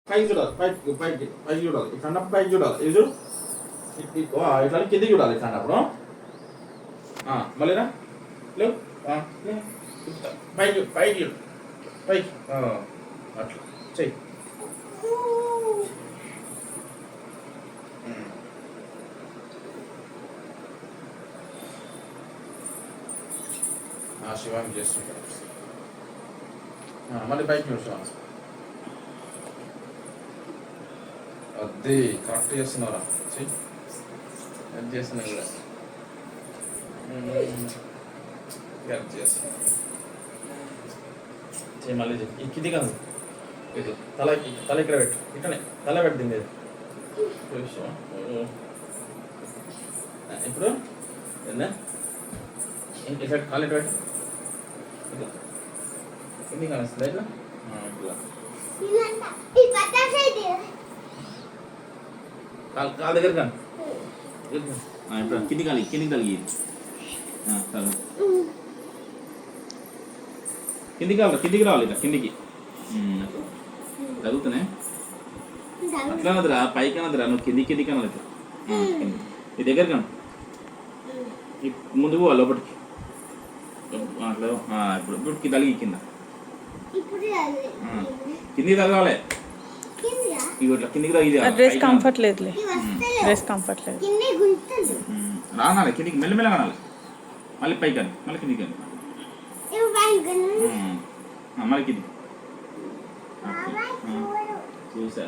పైకి చూడాలి, పైకి పైకి పైకి చూడాలి, ఇక్కడ అన్నప్పుడు పైకి చూడాలి. ఇది చూడు, ఇట్లా కిందికి చూడాలి ఇక్కడ అన్నప్పుడు. మళ్ళీరా లేవు, పైకి పైకి చూడు, పైకి అట్లా చెయ్యి. శివానికి చేస్తుంటారు. మళ్ళీ పైకి చూడు శివాని. అదే కరెక్ట్ చేస్తున్నారా, చెయ్యి. ఎంత చేస్తున్నాయి కూడా చేస్తున్నా. చెయ్యి మళ్ళీ చెయ్యి. ఈ కింది కాదు, ఇది తలకి తల ఇక్కడ పెట్టు, ఇక్కడనే తల పెట్టింది. ఇప్పుడు ఇక్కడ కాలు ఇటు పెట్టు, ఇట్లా కింది కానిస్తుంది ఇట్లా కాలు దగ్గర కాను. ఇప్పుడు కింది కాలి, కిందికి తలిగి కిందికి రావాలి, కిందికి రావాలి, ఇట్లా కిందికి తగ్గుతున్నాయి. అట్లా అన్నదిరా, పైకి అన్నదిరా, నువ్వు కిందికి అన్నది. ఇట్లా నీ దగ్గర కాను, ముందుకు పోవాలి లోపలికి. అట్లా ఇప్పుడు ఇప్పుడు తలిగి కింద కిందికి తగలాలి. ఇట్లా కిందికి తగిలి డ్రెస్ కంఫర్ట్ లేదులే, డ్రెస్ కంఫర్ట్ లేదు. రానాలి కిందికి, మెల్లమెల్ల అనాలి. మళ్ళీ పైకి అని, మళ్ళీ కిందికి అని, మళ్ళీ కిందికి చూసా.